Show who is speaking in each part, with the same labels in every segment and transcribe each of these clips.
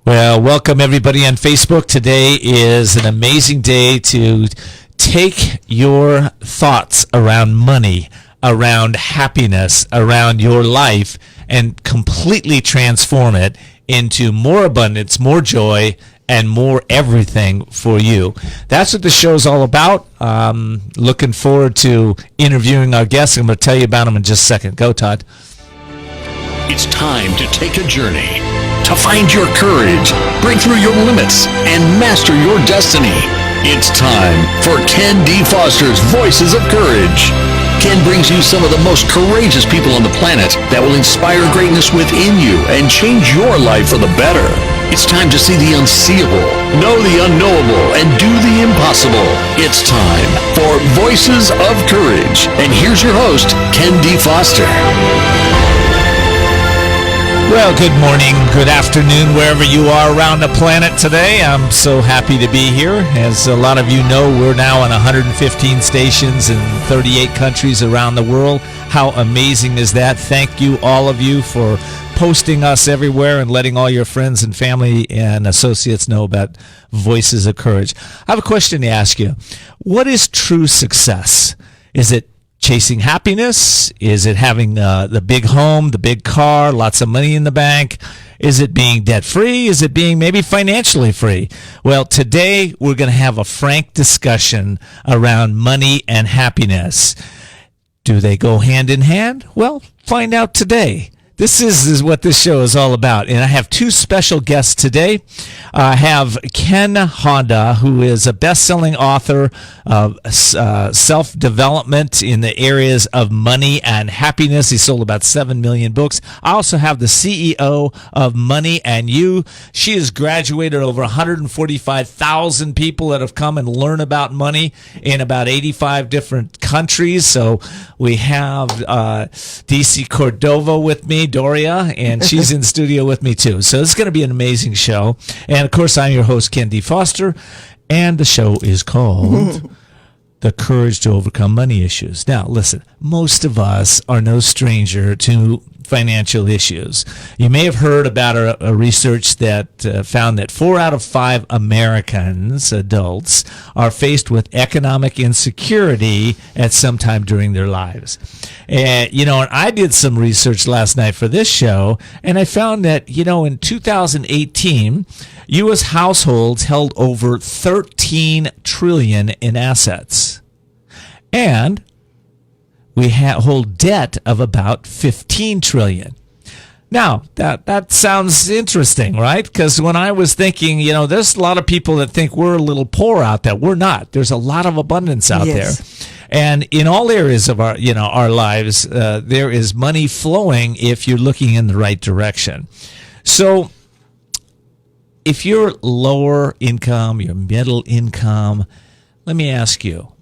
Speaker 1: Well, welcome everybody on Facebook. Today is an amazing day to take your thoughts around money, around happiness, around your life, and completely transform it into more abundance, more joy, and more everything for you. That's what the show's all about. Looking forward to interviewing our guests. I'm going to tell you about them in just a second. Go, Todd.
Speaker 2: It's time to take a journey, to find your courage, break through your limits, and master your destiny. It's time for Ken D. Foster's Voices of Courage. Ken brings you some of the most courageous people on the planet that will inspire greatness within you and change your life for the better. It's time to see the unseeable, know the unknowable, and do the impossible. It's time for Voices of Courage. And here's your host, Ken D. Foster.
Speaker 1: Well, good morning, good afternoon, wherever you are around the planet today. I'm so happy to be here. As a lot of you know, we're now on 115 stations in 38 countries around the world. How amazing is that? Thank you, all of you, for posting us everywhere and letting all your friends and family and associates know about Voices of Courage. I have a question to ask you. What is true success? Is it chasing happiness? Is it having the big home, the big car, lots of money in the bank? Is it being debt-free? Is it being maybe financially free? Well, today we're going to have a frank discussion around money and happiness. Do they go hand in hand? Well, find out today. This is what this show is all about. And I have two special guests today. I have Ken Honda, who is a best-selling author of self-development in the areas of money and happiness. He sold about 7 million books. I also have the CEO of Money and You. She has graduated over 145,000 people that have come and learn about money in about 85 different countries. So we have DC Cordova with me, Doria, and she's in studio with me too. So it's going to be an amazing show. And of course, I'm your host, Ken D. Foster, and the show is called The Courage to Overcome Money Issues. Now, listen, most of us are no stranger to financial issues. You may have heard about a research that found that 4 out of 5 Americans, adults, are faced with economic insecurity at some time during their lives. And, and I did some research last night for this show, and I found that, in 2018, U.S. households held over $13 trillion in assets. And we hold debt of about $15 trillion. Now, that sounds interesting, right? Because when I was thinking, there's a lot of people that think we're a little poor out there. We're not. There's a lot of abundance out there. And in all areas of our, our lives, there is money flowing if you're looking in the right direction. So if you're lower income, you're middle income, let me ask you,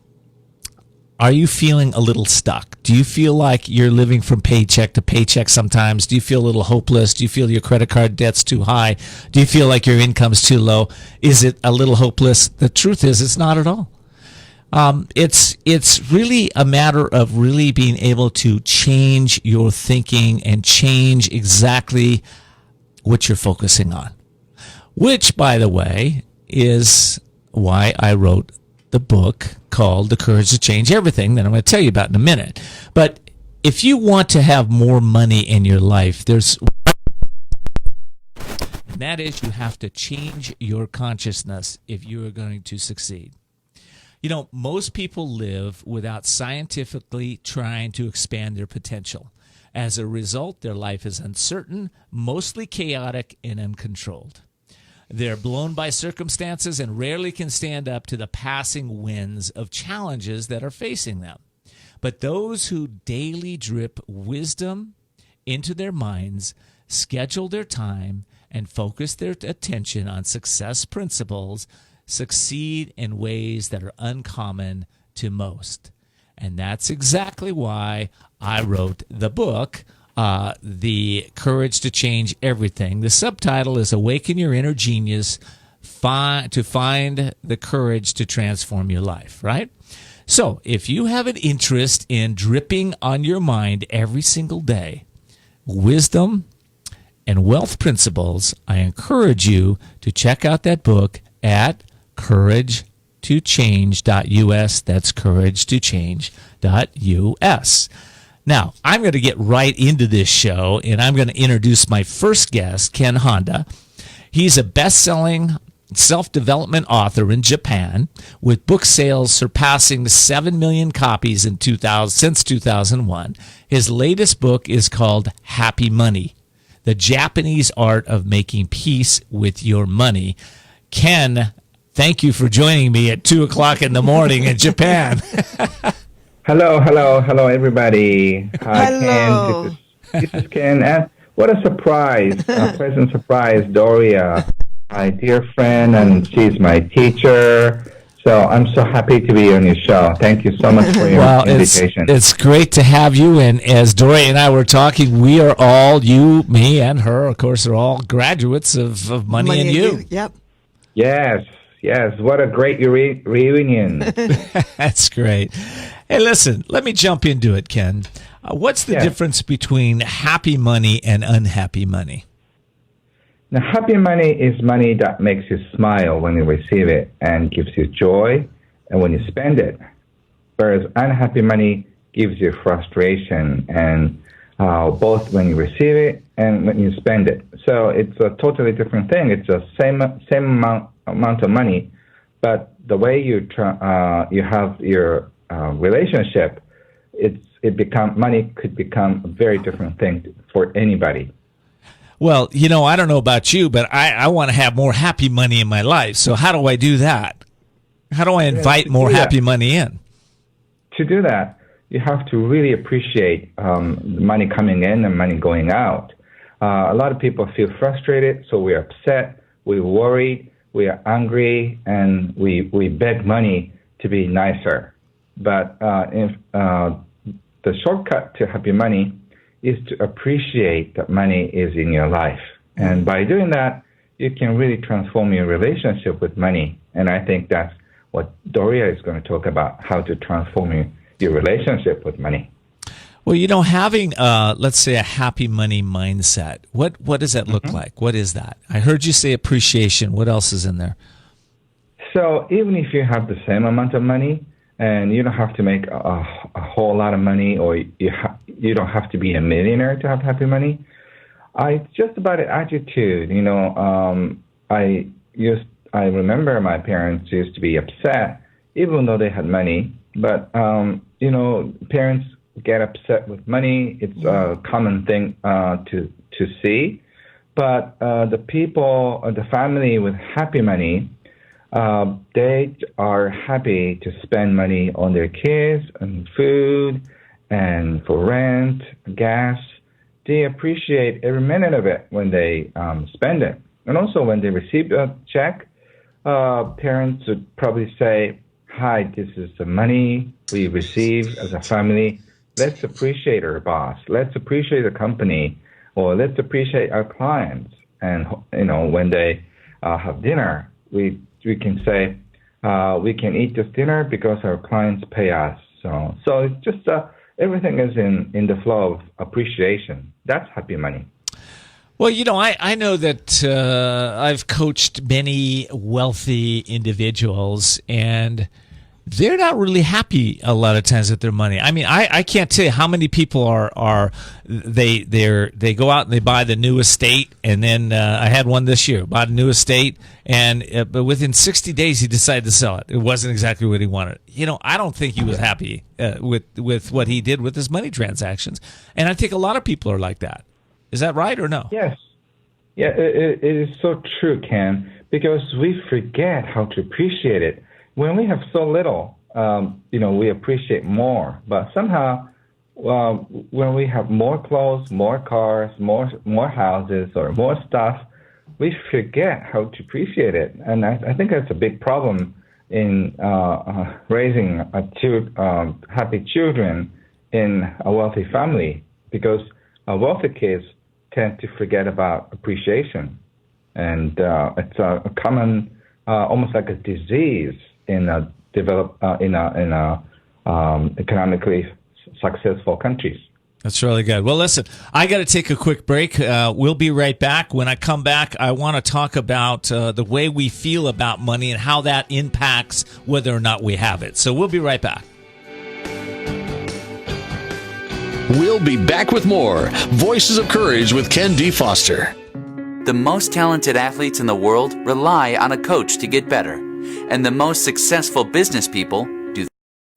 Speaker 1: are you feeling a little stuck? Do you feel like you're living from paycheck to paycheck sometimes? Do you feel a little hopeless? Do you feel your credit card debt's too high? Do you feel like your income's too low? Is it a little hopeless? The truth is, it's not at all. It's really a matter of really being able to change your thinking and change exactly what you're focusing on. Which, by the way, is why I wrote the book called The Courage to Change Everything that I'm going to tell you about in a minute. But if you want to have more money in your life, and that is you have to change your consciousness if you are going to succeed. Most people live without scientifically trying to expand their potential. As a result, their life is uncertain, mostly chaotic, and uncontrolled. They're blown by circumstances and rarely can stand up to the passing winds of challenges that are facing them. But those who daily drip wisdom into their minds, schedule their time, and focus their attention on success principles succeed in ways that are uncommon to most. And that's exactly why I wrote the book, The Courage to Change Everything. The subtitle is Awaken Your Inner Genius to Find the Courage to Transform Your Life, right? So if you have an interest in dripping on your mind every single day wisdom and wealth principles, I encourage you to check out that book at couragetochange.us. That's couragetochange.us. Now, I'm going to get right into this show, and I'm going to introduce my first guest, Ken Honda. He's a best-selling self-development author in Japan, with book sales surpassing 7 million copies in since 2001. His latest book is called Happy Money, The Japanese Art of Making Peace with Your Money. Ken, thank you for joining me at 2 o'clock in the morning in Japan.
Speaker 3: Hello, everybody.
Speaker 4: Hello.
Speaker 3: Ken. This is Ken. And what a surprise, a pleasant surprise, Doria, my dear friend, and she's my teacher. So I'm so happy to be on your show. Thank you so much for your invitation.
Speaker 1: It's great to have you. And as Doria and I were talking, we are all, you, me, and her, of course, are all graduates of Money and You.
Speaker 4: Yep.
Speaker 3: Yes. What a great reunion.
Speaker 1: That's great. Hey, listen, let me jump into it, Ken. What's the difference between happy money and unhappy money?
Speaker 3: Now, happy money is money that makes you smile when you receive it and gives you joy and when you spend it. Whereas unhappy money gives you frustration and both when you receive it and when you spend it. So it's a totally different thing. It's the same amount of money, but the way you have your relationship, money could become a very different thing for anybody.
Speaker 1: Well, I don't know about you, but I want to have more happy money in my life. So how do I do that? How do I invite more happy money in?
Speaker 3: To do that, you have to really appreciate the money coming in and money going out. A lot of people feel frustrated, so we're upset, we're worried, we are angry, and we beg money to be nicer. But if the shortcut to happy money is to appreciate that money is in your life. And by doing that, you can really transform your relationship with money. And I think that's what Doria is going to talk about, how to transform your relationship with money.
Speaker 1: Well, having, let's say, a happy money mindset, what does that look like? What is that? I heard you say appreciation. What else is in there?
Speaker 3: So even if you have the same amount of money, and you don't have to make a whole lot of money, or you don't have to be a millionaire to have happy money. It's just about an attitude. I remember my parents used to be upset, even though they had money. But parents get upset with money. It's a common thing to see. But the family with happy money, they are happy to spend money on their kids and food and for rent, gas. They appreciate every minute of it when they spend it. And also when they receive a check, parents would probably say, "Hi, this is the money we receive as a family. Let's appreciate our boss. Let's appreciate the company, or let's appreciate our clients." And when they have dinner, we can say, we can eat this dinner because our clients pay us. So it's just everything is in the flow of appreciation. That's happy money.
Speaker 1: Well, I know that I've coached many wealthy individuals, and they're not really happy a lot of times with their money. I mean, I can't tell you how many people they go out and they buy the new estate, and then I had one this year, bought a new estate, and but within 60 days he decided to sell it. It wasn't exactly what he wanted. I don't think he was happy with what he did with his money transactions, and I think a lot of people are like that. Is that right or no?
Speaker 3: Yes. Yeah, it is so true, Ken, because we forget how to appreciate it. When we have so little, we appreciate more. But somehow, when we have more clothes, more cars, more houses, or more stuff, we forget how to appreciate it. And I think that's a big problem in raising happy children in a wealthy family, because wealthy kids tend to forget about appreciation. And it's a common, almost like a disease in economically successful countries.
Speaker 1: That's really good. Well, listen, I got to take a quick break. We'll be right back. When I come back, I want to talk about the way we feel about money and how that impacts whether or not we have it. So we'll be right back.
Speaker 2: We'll be back with more Voices of Courage with Ken D. Foster.
Speaker 4: The most talented athletes in the world rely on a coach to get better. And the most successful business people do.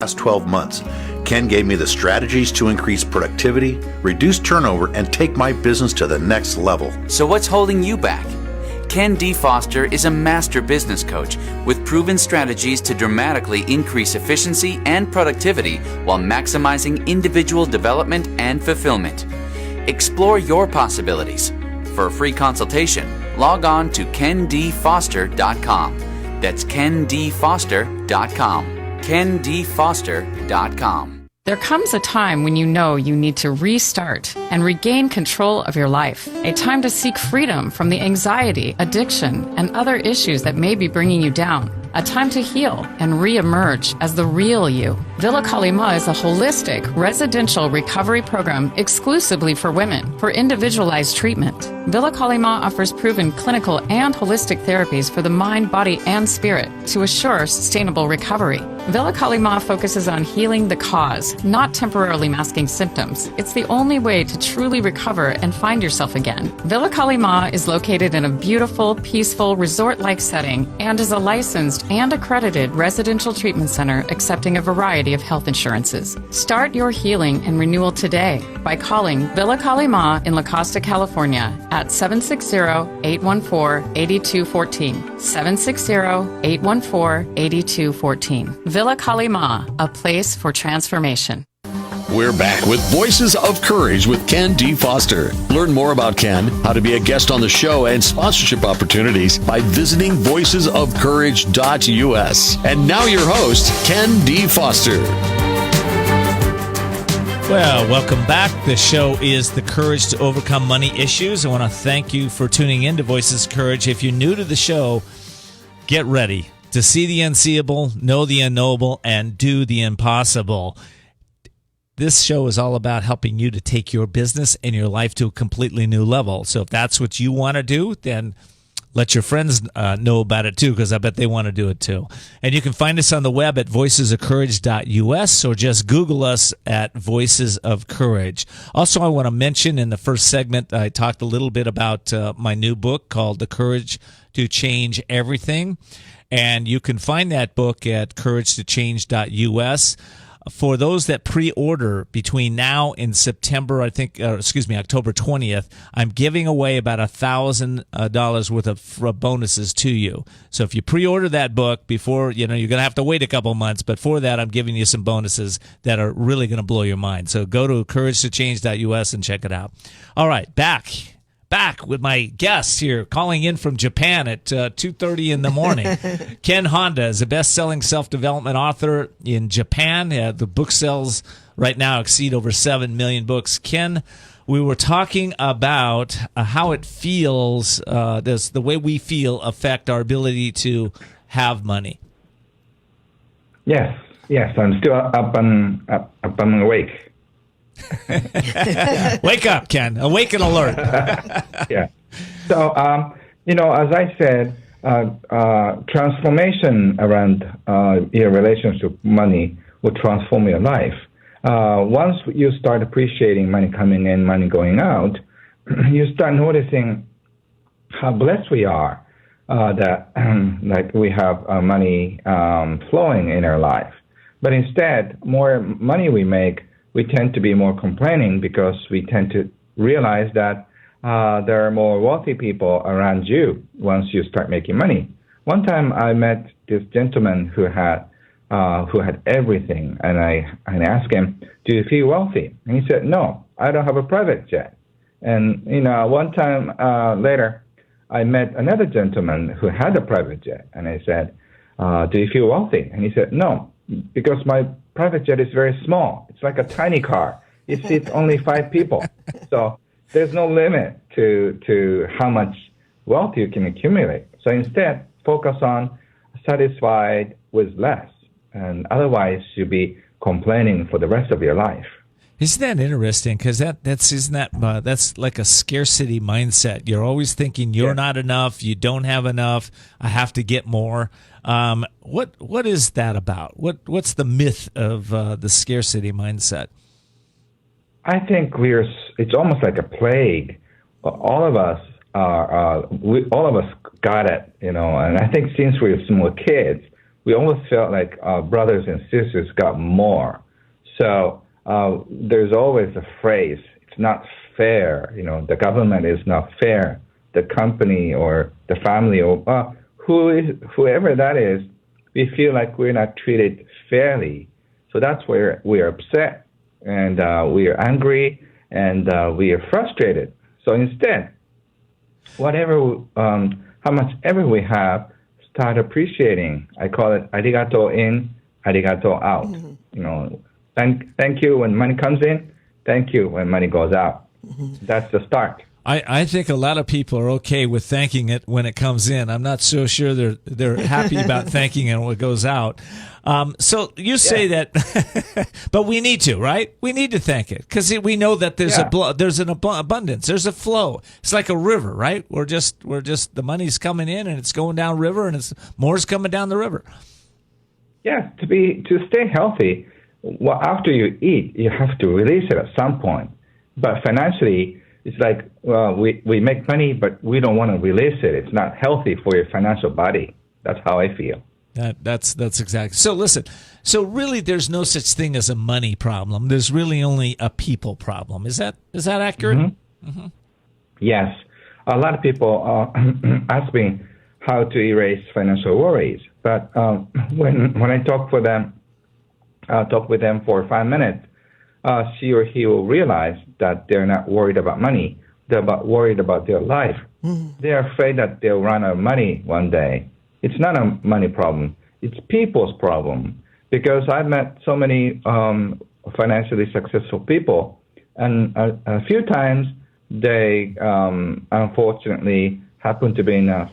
Speaker 5: Last 12 months, Ken gave me the strategies to increase productivity, reduce turnover, and take my business to the next level.
Speaker 4: So what's holding you back? Ken D. Foster is a master business coach with proven strategies to dramatically increase efficiency and productivity while maximizing individual development and fulfillment. Explore your possibilities. For a free consultation, log on to kendfoster.com. That's kendfoster.com. kendfoster.com.
Speaker 6: There comes a time when you know you need to restart and regain control of your life. A time to seek freedom from the anxiety, addiction, and other issues that may be bringing you down. A time to heal and re-emerge as the real you. Villa Kalima is a holistic residential recovery program exclusively for women for individualized treatment. Villa Kalima offers proven clinical and holistic therapies for the mind, body, and spirit to assure sustainable recovery. Villa Kalima focuses on healing the cause, not temporarily masking symptoms. It's the only way to truly recover and find yourself again. Villa Kalima is located in a beautiful, peaceful, resort-like setting and is a licensed and accredited residential treatment center accepting a variety of health insurances. Start your healing and renewal today by calling Villa Kalima in La Costa, California at 760-814-8214. 760-814-8214. Villa Kalima, a place for transformation.
Speaker 2: We're back with Voices of Courage with Ken D. Foster. Learn more about Ken, how to be a guest on the show, and sponsorship opportunities by visiting voicesofcourage.us. And now your host, Ken D. Foster.
Speaker 1: Well, welcome back. The show is The Courage to Overcome Money Issues. I want to thank you for tuning in to Voices of Courage. If you're new to the show, get ready to see the unseeable, know the unknowable, and do the impossible. This show is all about helping you to take your business and your life to a completely new level. So if that's what you want to do, then let your friends know about it too, because I bet they want to do it too. And you can find us on the web at voicesofcourage.us or just Google us at Voices of Courage. Also, I want to mention in the first segment, I talked a little bit about my new book called The Courage to Change Everything. And you can find that book at couragetochange.us. For those that pre-order between now and October 20th, I'm giving away about $1,000 worth of bonuses to you. So if you pre-order that book before, you're going to have to wait a couple months, but for that, I'm giving you some bonuses that are really going to blow your mind. So go to couragetochange.us and check it out. All right, back with my guest here, calling in from Japan at 2:30 in the morning. Ken Honda is a best-selling self-development author in Japan. The book sales right now exceed over 7 million books. Ken, we were talking about how it feels, does the way we feel affect our ability to have money?
Speaker 3: Yes, I'm still up and awake.
Speaker 1: Wake up, Ken. Awake and alert.
Speaker 3: Yeah. So, as I said, transformation around your relationship with money will transform your life. Once you start appreciating money coming in, money going out, you start noticing how blessed we are that like we have money flowing in our life. But instead, more money we make, we tend to be more complaining because we tend to realize that there are more wealthy people around you once you start making money. One time I met this gentleman who had everything, and I asked him, "Do you feel wealthy?" And he said, "No, I don't have a private jet." And one time later, I met another gentleman who had a private jet, and I said, "Do you feel wealthy?" And he said, "No, because my private jet is very small. It's like a tiny car. It seats only 5 people. So there's no limit to how much wealth you can accumulate. So instead, focus on satisfied with less. And otherwise, you'll be complaining for the rest of your life."
Speaker 1: Isn't that interesting? Because that's like a scarcity mindset. You're always thinking you're not enough, you don't have enough, I have to get more. What is that about? What's the myth of the scarcity mindset?
Speaker 3: I think it's almost like a plague. All of us all of us got it, and I think since we were small kids, we always felt like our brothers and sisters got more. So there's always a phrase, it's not fair, the government is not fair, the company or the family or whoever that is, we feel like we're not treated fairly. So that's where we're upset and we are angry and we are frustrated. So instead, how much ever we have, start appreciating. I call it arigato in, arigato out.
Speaker 7: Mm-hmm.
Speaker 3: Thank you when money comes in, thank you when money goes out. Mm-hmm. That's the start.
Speaker 1: I think a lot of people are okay with thanking it when it comes in. I'm not so sure they're happy about thanking it when it goes out. So you say that, but we need to, right? We need to thank it because we know that there's an abundance, there's a flow. It's like a river, right? We're just the money's coming in and it's going down river and more's coming down the river.
Speaker 3: Yeah, to stay healthy. Well, after you eat, you have to release it at some point. But financially, it's like, we make money, but we don't want to release it. It's not healthy for your financial body. That's how I feel.
Speaker 1: That's exactly. So listen, really there's no such thing as a money problem. There's really only a people problem. Is that accurate?
Speaker 3: Mm-hmm. Mm-hmm. Yes. A lot of people ask me how to erase financial worries. But when I talk with them for 5 minutes, she or he will realize that they're not worried about money. They're worried about their life. Mm-hmm. They're afraid that they'll run out of money one day. It's not a money problem. It's people's problem. Because I've met so many financially successful people, and a few times they unfortunately happen to be in a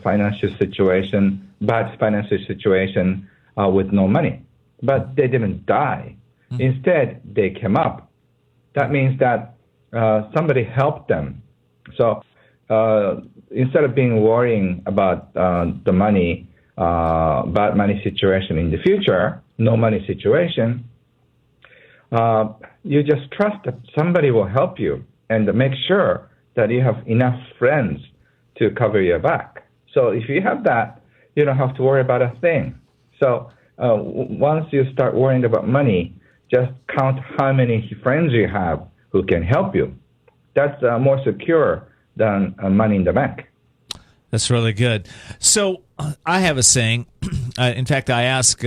Speaker 3: bad financial situation with no money. But they didn't die. Mm-hmm. Instead, they came up. That means that somebody helped them. So instead of worrying about the money, bad money situation in the future, no money situation, you just trust that somebody will help you and make sure that you have enough friends to cover your back. So if you have that, you don't have to worry about a thing. So once you start worrying about money, just count how many friends you have who can help you. That's more secure than money in the bank.
Speaker 1: That's really good. So I have a saying. In fact, I ask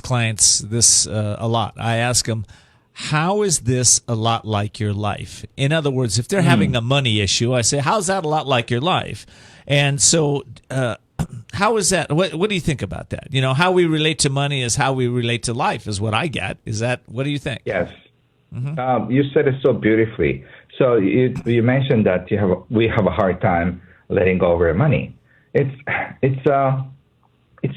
Speaker 1: clients this a lot. I ask them, how is this a lot like your life? In other words, if they're having a money issue, I say, how's that a lot like your life? And so how is that? What do you think about that? How we relate to money is how we relate to life is what I get. What do you think?
Speaker 3: Yes. Mm-hmm. You said it so beautifully. So you mentioned that we have a hard time letting go of our money. It's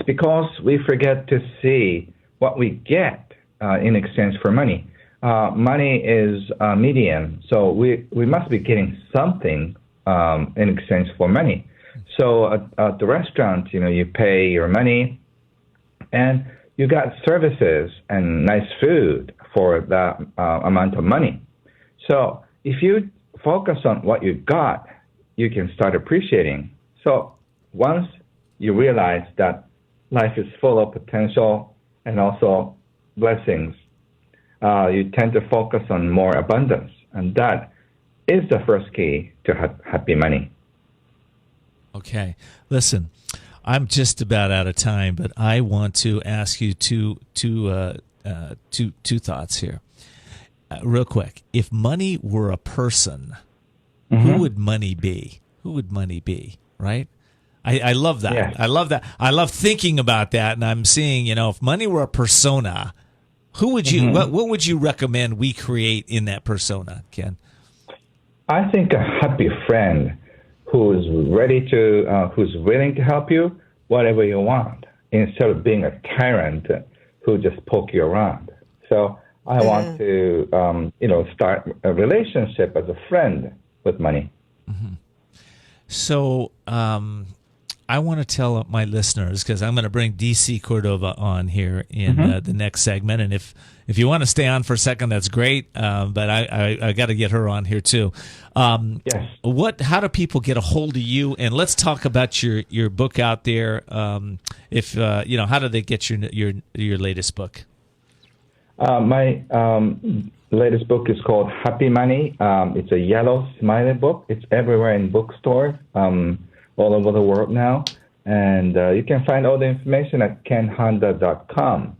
Speaker 3: because we forget to see what we get in exchange for money. Money is a medium, so we must be getting something in exchange for money. So at the restaurant, you pay your money, and you got services and nice food for that amount of money. So if you focus on what you got, you can start appreciating. So once you realize that life is full of potential and also blessings, you tend to focus on more abundance. And that is the first key to happy money.
Speaker 1: Okay. Listen, I'm just about out of time, but I want to ask you two thoughts here. Real quick. If money were a person, who would money be? Who would money be, right? I love that. Yes. I love that. I love thinking about that, and I'm seeing, if money were a persona, who would you? What would you recommend we create in that persona, Ken?
Speaker 3: I think a happy friend who's who's willing to help you whatever you want, instead of being a tyrant who just poke you around. So I want to, start a relationship as a friend with money.
Speaker 1: So I want to tell my listeners, because I'm going to bring DC Cordova on here in the next segment, and if you want to stay on for a second, that's great. But I got to get her on here too.
Speaker 3: Yes.
Speaker 1: How do people get a hold of you? And let's talk about your book out there. How do they get your latest book?
Speaker 3: My latest book is called Happy Money. It's a yellow smiley book. It's everywhere in bookstores all over the world now. And you can find all the information at kenhonda.com.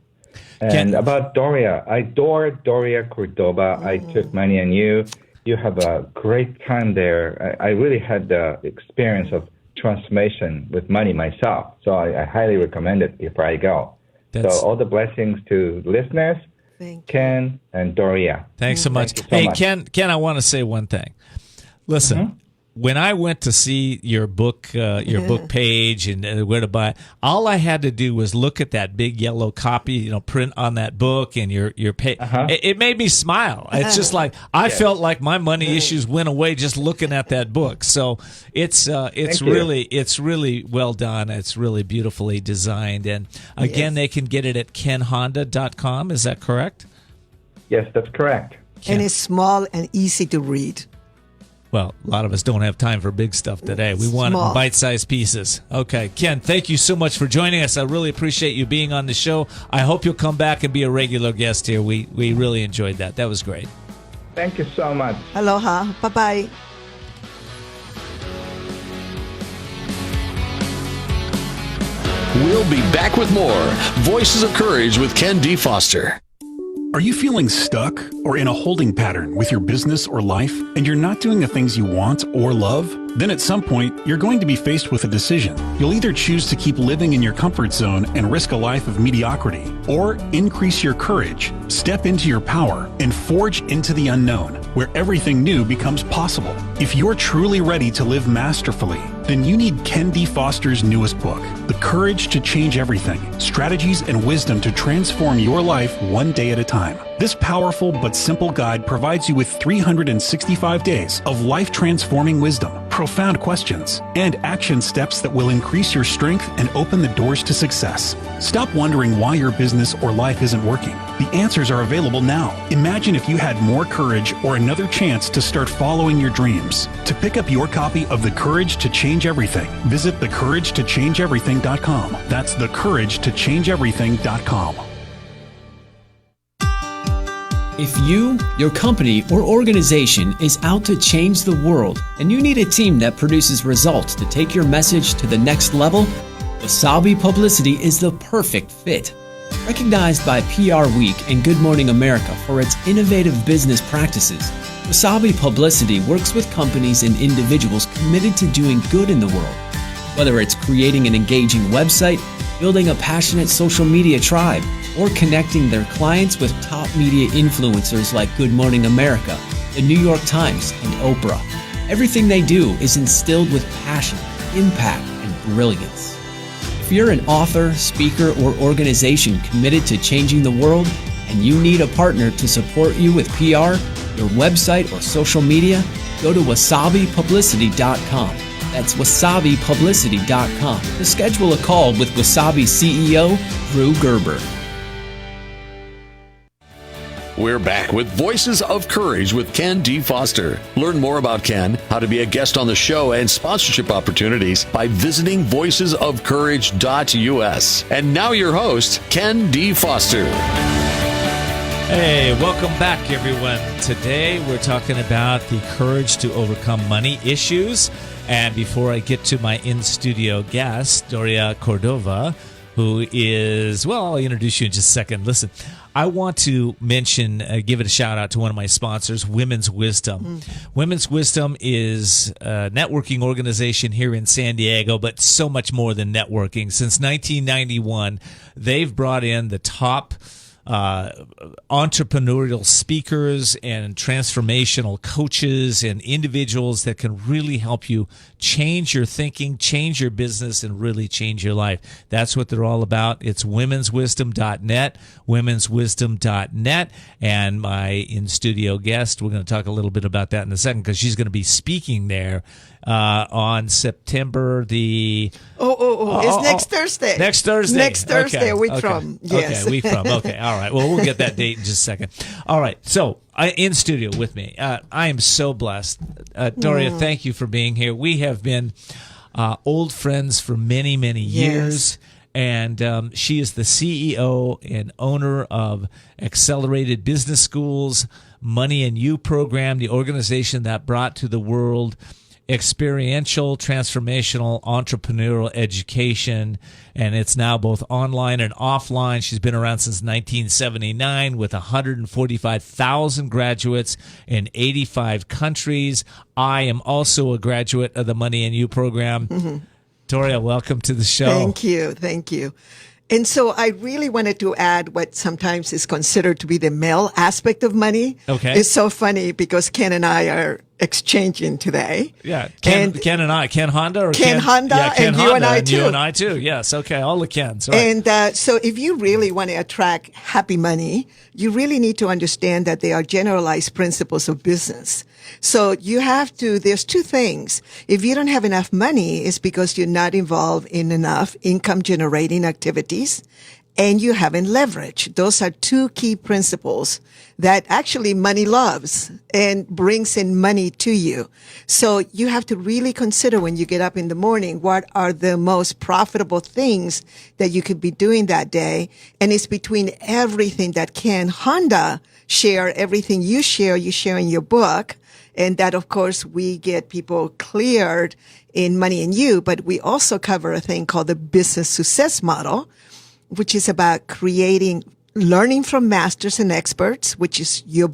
Speaker 3: And about Doria, I adore Doria Cordova. I took money on you. You have a great time there. I really had the experience of transformation with money myself. So I highly recommend it before I go. So all the blessings to listeners. Ken and Doria.
Speaker 1: Thanks so much.
Speaker 3: Thank you so much.
Speaker 1: Ken, I want to say one thing. Listen, when I went to see your book page and where to buy it, all I had to do was look at that big yellow copy, print on that book and your page. It made me smile. It's just like I felt like my money issues went away just looking at that book. So it's really well done. It's really beautifully designed. And again, they can get it at kenhonda.com. Is that correct?
Speaker 3: Yes, that's correct.
Speaker 7: And it's small and easy to read.
Speaker 1: Well, a lot of us don't have time for big stuff today. We want it in bite-sized pieces. Okay, Ken, thank you so much for joining us. I really appreciate you being on the show. I hope you'll come back and be a regular guest here. We really enjoyed that. That was great.
Speaker 3: Thank you so much.
Speaker 7: Aloha. Bye-bye.
Speaker 2: We'll be back with more Voices of Courage with Ken D. Foster.
Speaker 8: Are you feeling stuck or in a holding pattern with your business or life, and you're not doing the things you want or love? Then at some point, you're going to be faced with a decision. You'll either choose to keep living in your comfort zone and risk a life of mediocrity, or increase your courage, step into your power, and forge into the unknown, where everything new becomes possible. If you're truly ready to live masterfully, then you need Ken D. Foster's newest book, The Courage to Change Everything, Strategies and Wisdom to Transform Your Life One Day at a Time. This powerful but simple guide provides you with 365 days of life-transforming wisdom, profound questions, and action steps that will increase your strength and open the doors to success. Stop wondering why your business or life isn't working. The answers are available now. Imagine if you had more courage or another chance to start following your dreams. To pick up your copy of The Courage to Change Everything, visit thecouragetochangeeverything.com. That's thecouragetochangeeverything.com.
Speaker 9: If you, your company, or organization is out to change the world and you need a team that produces results to take your message to the next level, Wasabi Publicity is the perfect fit. Recognized by PR Week and Good Morning America for its innovative business practices, Wasabi Publicity works with companies and individuals committed to doing good in the world. Whether it's creating an engaging website, building a passionate social media tribe, or connecting their clients with top media influencers like Good Morning America, the New York Times, and Oprah. Everything they do is instilled with passion, impact, and brilliance. If you're an author, speaker, or organization committed to changing the world, and you need a partner to support you with PR, your website, or social media, go to wasabipublicity.com. That's wasabipublicity.com to schedule a call with Wasabi CEO Drew Gerber.
Speaker 2: We're back with Voices of Courage with Ken D. Foster. Learn more about Ken, how to be a guest on the show, and sponsorship opportunities by visiting voicesofcourage.us. And now your host, Ken D. Foster.
Speaker 1: Hey, welcome back, everyone. Today we're talking about the courage to overcome money issues. And before I get to my in-studio guest, Doria Cordova, who is, well, I'll introduce you in just a second. Listen, I want to mention, give it a shout out to one of my sponsors, Women's Wisdom. Women's Wisdom is a networking organization here in San Diego, but so much more than networking. Since 1991, they've brought in the top entrepreneurial speakers and transformational coaches and individuals that can really help you change your thinking, change your business, and really change your life. That's what they're all about. It's womenswisdom.net, womenswisdom.net. And my in-studio guest, we're going to talk a little bit about that in a second because she's going to be speaking there on September the...
Speaker 7: It's next Thursday.
Speaker 1: Next Thursday.
Speaker 7: Next Thursday,
Speaker 1: okay.
Speaker 7: week
Speaker 1: okay.
Speaker 7: from. Yes.
Speaker 1: Okay, week from. Okay, all right. Well, we'll get that date in just a second. All right, so in studio with me, I am so blessed. Doria, thank you for being here. We have been old friends for many, many years. And she is the CEO and owner of Accelerated Business School's Money and You program, the organization that brought to the world experiential, transformational, entrepreneurial education, and it's now both online and offline. She's been around since 1979 with 145,000 graduates in 85 countries. I am also a graduate of the Money and You program. Mm-hmm. Doria, welcome to the show.
Speaker 7: Thank you. And so I really wanted to add what sometimes is considered to be the male aspect of money.
Speaker 1: Okay.
Speaker 7: It's so funny because Ken and I are exchanging today.
Speaker 1: Yeah. Ken and I. Ken Honda?
Speaker 7: Ken Honda,
Speaker 1: yeah, Ken
Speaker 7: and
Speaker 1: Honda,
Speaker 7: you and I
Speaker 1: and
Speaker 7: too.
Speaker 1: You and I too. Yes. Okay. All the Kens. Right.
Speaker 7: And so if you really want to attract happy money, you really need to understand that they are generalized principles of business. So you have to, there's two things. If you don't have enough money, it's because you're not involved in enough income generating activities and you haven't leveraged. Those are two key principles that actually money loves and brings in money to you. So you have to really consider when you get up in the morning, what are the most profitable things that you could be doing that day? And it's between everything that Ken Honda share, everything you share in your book. And that, of course, we get people cleared in Money and You, but we also cover a thing called the business success model, which is about learning from masters and experts, which is you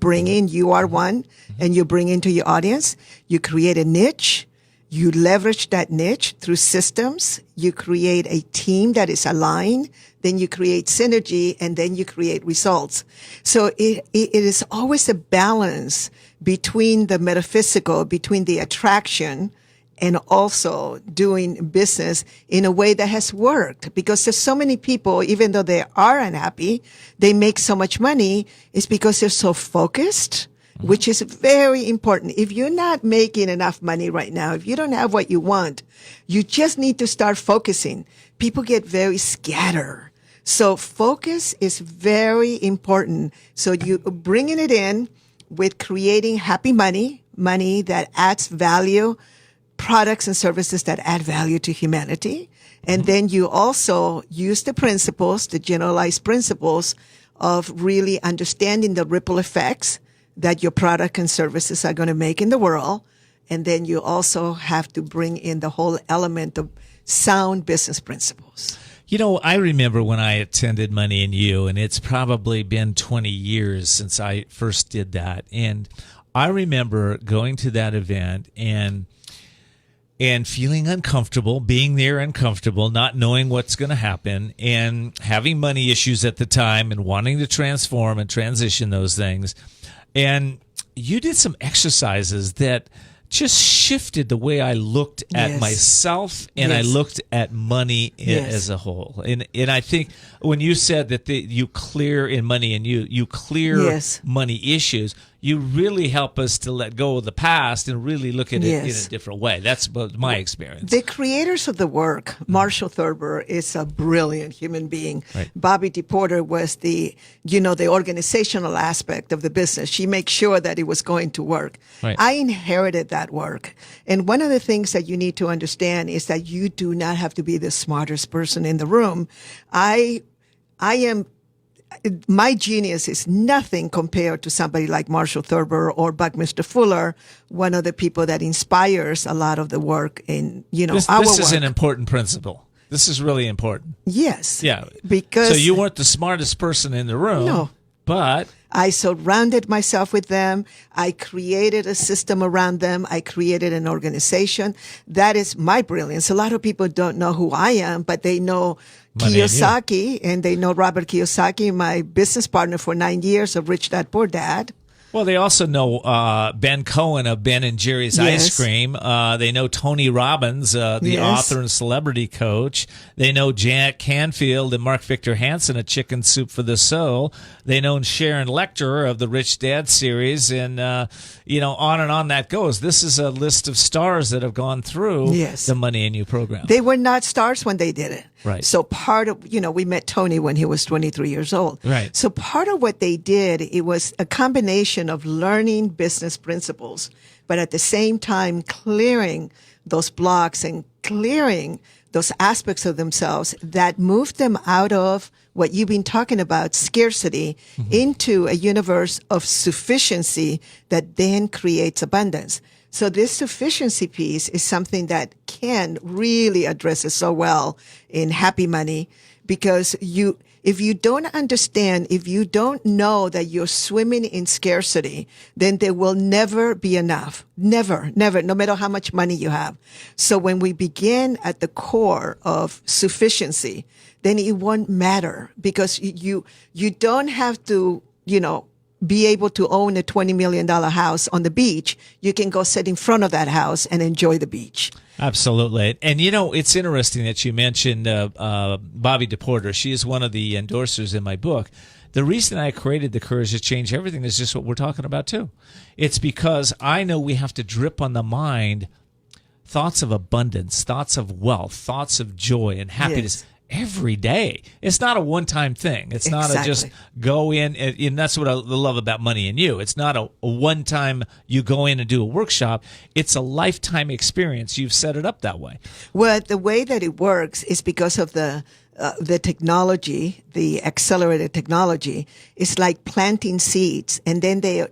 Speaker 7: are one, and you bring into your audience. You create a niche. You leverage that niche through systems. You create a team that is aligned. Then you create synergy, and then you create results. So it is always a balance between the metaphysical, between the attraction, and also doing business in a way that has worked. Because there's so many people, even though they are unhappy, they make so much money, it's because they're so focused, which is very important. If you're not making enough money right now, if you don't have what you want, you just need to start focusing. People get very scattered. So focus is very important. So you bringing it in with creating happy money that adds value, products and services that add value to humanity. And then you also use the principles, the generalized principles of really understanding the ripple effects that your product and services are going to make in the world. And then you also have to bring in the whole element of sound business principles.
Speaker 1: You know, I remember when I attended Money and You, and it's probably been 20 years since I first did that. And I remember going to that event and feeling uncomfortable, being there uncomfortable, not knowing what's going to happen, and having money issues at the time and wanting to transform and transition those things. And you did some exercises that just shifted the way I looked at myself and I looked at money as a whole. And I think when you said that you clear in Money and You clear money issues, you really help us to let go of the past and really look at it in a different way. That's my experience.
Speaker 7: The creators of the work, Marshall Thurber is a brilliant human being. Right. Bobby DePorter was the organizational aspect of the business. She makes sure that it was going to work. Right. I inherited that work. And one of the things that you need to understand is that you do not have to be the smartest person in the room. My genius is nothing compared to somebody like Marshall Thurber or Buckminster Fuller, one of the people that inspires a lot of the work in, our work.
Speaker 1: This is an important principle. This is really important.
Speaker 7: Yes.
Speaker 1: Yeah.
Speaker 7: Because
Speaker 1: so you weren't the smartest person in the room.
Speaker 7: No.
Speaker 1: But
Speaker 7: I surrounded myself with them. I created a system around them. I created an organization. That is my brilliance. A lot of people don't know who I am, but they know Kiyosaki, and they know Robert Kiyosaki, my business partner for 9 years of Rich Dad Poor Dad.
Speaker 1: Well, they also know Ben Cohen of Ben and Jerry's Ice Cream. They know Tony Robbins, the author and celebrity coach. They know Janet Canfield and Mark Victor Hansen of Chicken Soup for the Soul. They know Sharon Lecter of the Rich Dad series, and on and on that goes. This is a list of stars that have gone through the Money and You program.
Speaker 7: They were not stars when they did it.
Speaker 1: Right.
Speaker 7: So part of, we met Tony when he was 23 years old.
Speaker 1: Right.
Speaker 7: So part of what they did, it was a combination of learning business principles, but at the same time clearing those blocks and clearing those aspects of themselves that moved them out of what you've been talking about, scarcity, into a universe of sufficiency that then creates abundance. So this sufficiency piece is something that Ken really addresses so well in Happy Money, because if you don't understand, if you don't know that you're swimming in scarcity, then there will never be enough. Never, no matter how much money you have. So when we begin at the core of sufficiency, then it won't matter, because you don't have to, be able to own a $20 million house on the beach. You can go sit in front of that house and enjoy the beach.
Speaker 1: Absolutely. And, it's interesting that you mentioned Bobby DePorter. She is one of the endorsers in my book. The reason I created the Courage to Change Everything is just what we're talking about, too. It's because I know we have to drip on the mind thoughts of abundance, thoughts of wealth, thoughts of joy and happiness. Every day. It's not a one-time thing. It's not a just go in, and that's what I love about Money and You. It's not a one-time you go in and do a workshop. It's a lifetime experience. You've set it up that way.
Speaker 7: Well, the way that it works is because of the technology, the accelerated technology. Is like planting seeds, and then they're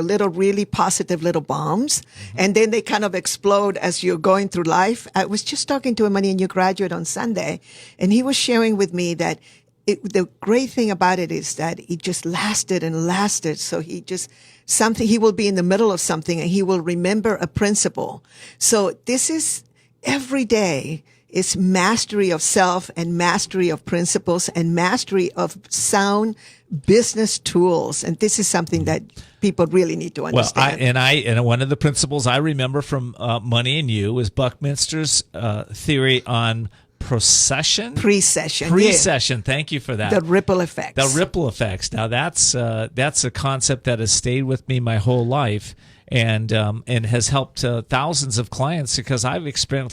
Speaker 7: little, really positive little bombs, and then they kind of explode as you're going through life. I was just talking to a Money and You graduate on Sunday, and he was sharing with me that the great thing about it is that it just lasted and lasted. So he will be in the middle of something and he will remember a principle. So this is every day. It's mastery of self and mastery of principles and mastery of sound business tools. And this is something that people really need to understand.
Speaker 1: And one of the principles I remember from Money and You is Buckminster's theory on precession. Thank you for that.
Speaker 7: The ripple effects.
Speaker 1: The ripple effects. Now that's a concept that has stayed with me my whole life. And has helped thousands of clients because I've explained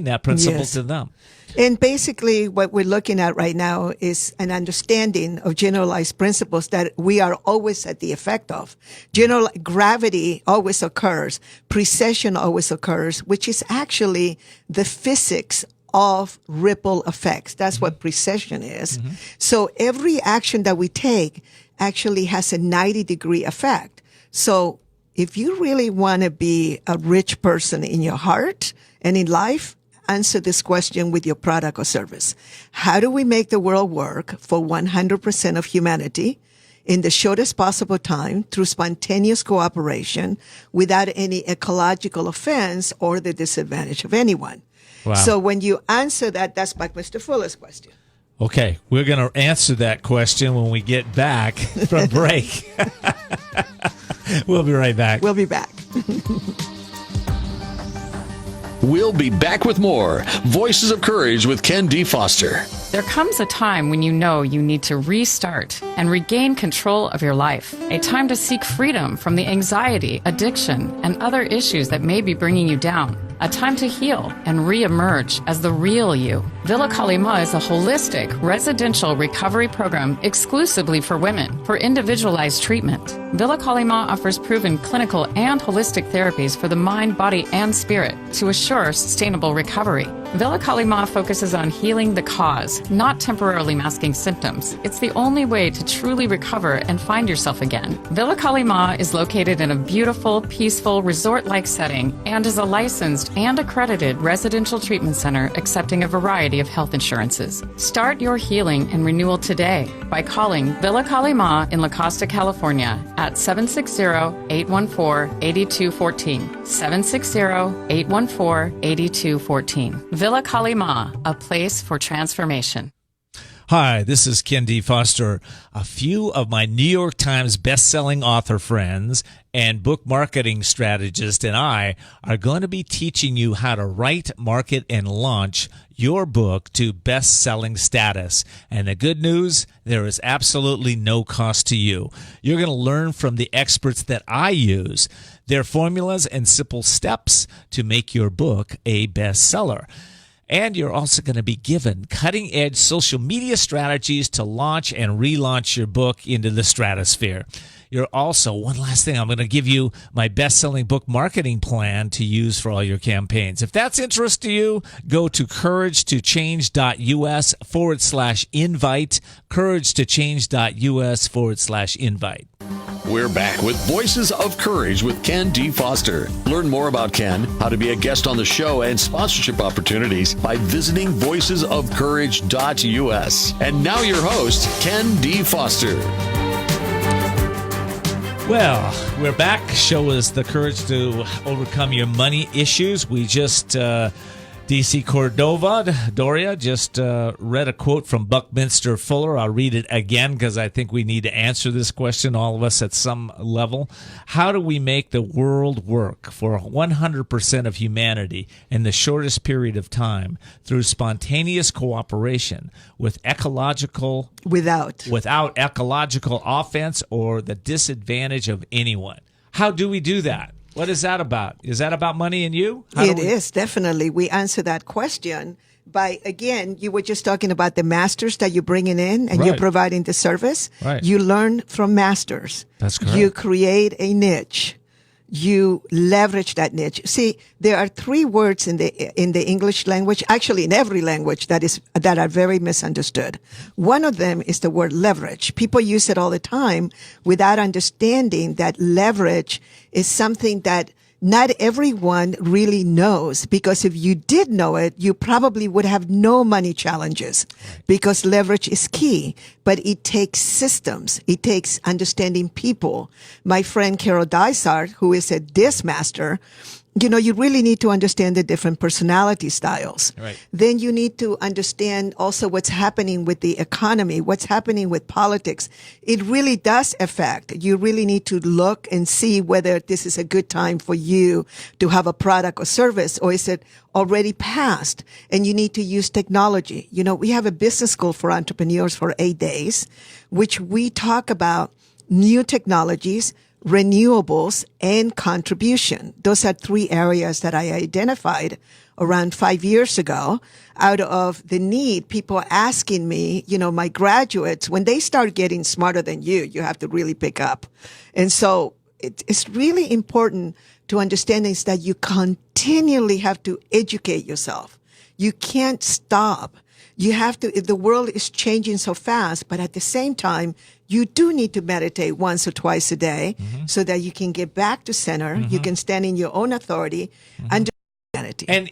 Speaker 1: that principle to them.
Speaker 7: And basically what we're looking at right now is an understanding of generalized principles that we are always at the effect of. Gravity always occurs. Precession always occurs, which is actually the physics of ripple effects. That's what precession is. So every action that we take actually has a 90-degree effect. So if you really want to be a rich person in your heart and in life, answer this question with your product or service. How do we make the world work for 100% of humanity in the shortest possible time through spontaneous cooperation without any ecological offense or the disadvantage of anyone? Wow. So when you answer that, that's Buckminster Fuller's question.
Speaker 1: Okay, we're going to answer that question when we get back from break. We'll be right back.
Speaker 7: We'll be back.
Speaker 2: We'll be back with more Voices of Courage with Ken D. Foster.
Speaker 6: There comes a time when you know you need to restart and regain control of your life. A time to seek freedom from the anxiety, addiction, and other issues that may be bringing you down. A time to heal and re-emerge as the real you. Villa Kalima is a holistic residential recovery program exclusively for women for individualized treatment. Villa Kalima offers proven clinical and holistic therapies for the mind, body, and spirit to assure sustainable recovery. Villa Kali Ma focuses on healing the cause, not temporarily masking symptoms. It's the only way to truly recover and find yourself again. Villa Kali Ma is located in a beautiful, peaceful, resort-like setting and is a licensed and accredited residential treatment center accepting a variety of health insurances. Start your healing and renewal today by calling Villa Kali Ma in La Costa, California at 760-814-8214. 760-814-8214. Villa Kali Ma, a place for transformation.
Speaker 1: Hi, this is Ken D. Foster. A few of my New York Times best-selling author friends and book marketing strategist and I are going to be teaching you how to write, market, and launch your book to best-selling status. And the good news, there is absolutely no cost to you. You're going to learn from the experts that I use, their formulas and simple steps to make your book a bestseller. And you're also going to be given cutting-edge social media strategies to launch and relaunch your book into the stratosphere. You're also, one last thing, I'm going to give you my best-selling book marketing plan to use for all your campaigns. If that's interest to you, go to couragetochange.us/invite, couragetochange.us/invite.
Speaker 2: We're back with Voices of Courage with Ken D. Foster. Learn more about Ken, how to be a guest on the show, and sponsorship opportunities by visiting voicesofcourage.us. And now your host, Ken D. Foster.
Speaker 1: Well, we're back. Show us the courage to overcome your money issues. We just... DC Cordova, Doria, just read a quote from Buckminster Fuller. I'll read it again because I think we need to answer this question, all of us at some level. How do we make the world work for 100% of humanity in the shortest period of time through spontaneous cooperation without ecological offense or the disadvantage of anyone? How do we do that? What is that about? Is that about money and you?
Speaker 7: It is, definitely. We answer that question by, again, you were just talking about the masters that you're bringing in and you're providing the service.
Speaker 1: Right.
Speaker 7: You learn from masters.
Speaker 1: That's correct.
Speaker 7: You create a niche. You leverage that niche. See, there are three words in the English language, actually in every language, that are very misunderstood. One of them is the word leverage. People use it all the time without understanding that leverage is something that not everyone really knows, because if you did know it, you probably would have no money challenges, because leverage is key. But it takes systems. It takes understanding people. My friend Carol Dysart, who is a disc master, you really need to understand the different personality styles.
Speaker 1: Right.
Speaker 7: Then you need to understand also what's happening with the economy, what's happening with politics. It really does affect. You really need to look and see whether this is a good time for you to have a product or service, or is it already past and you need to use technology. We have a business school for entrepreneurs for 8 days, which we talk about new technologies, renewables, and contribution. Those are three areas that I identified around 5 years ago out of the need. People asking me, my graduates, when they start getting smarter than you have to really pick up. And so it's really important to understand is that you continually have to educate yourself. You can't stop. You have to, if the world is changing so fast, but at the same time, you do need to meditate once or twice a day so that you can get back to center. You can stand in your own authority and humanity.
Speaker 1: And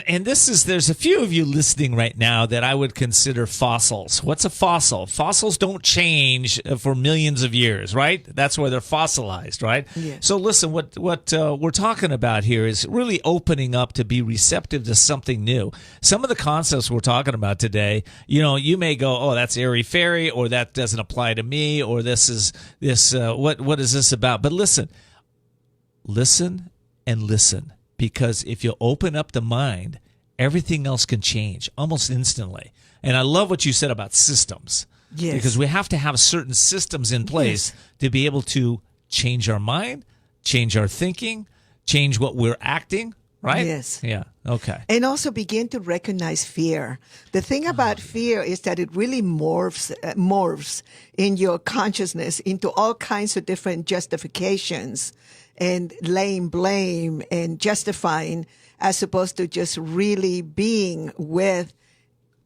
Speaker 1: and there's a few of you listening right now that I would consider fossils. What's a fossil? Fossils don't change for millions of years, right? That's why they're fossilized, right?
Speaker 7: Yes.
Speaker 1: So listen, what we're talking about here is really opening up to be receptive to something new. Some of the concepts we're talking about today, you may go, oh, that's airy-fairy, or that doesn't apply to me, or what is this about? But listen and listen. Because if you open up the mind, everything else can change almost instantly. And I love what you said about systems.
Speaker 7: Yes.
Speaker 1: Because we have to have certain systems in place to be able to change our mind, change our thinking, change what we're acting, right?
Speaker 7: Yes.
Speaker 1: Yeah. Okay.
Speaker 7: And also begin to recognize fear. The thing about fear is that it really morphs in your consciousness into all kinds of different justifications and laying blame and justifying, as opposed to just really being with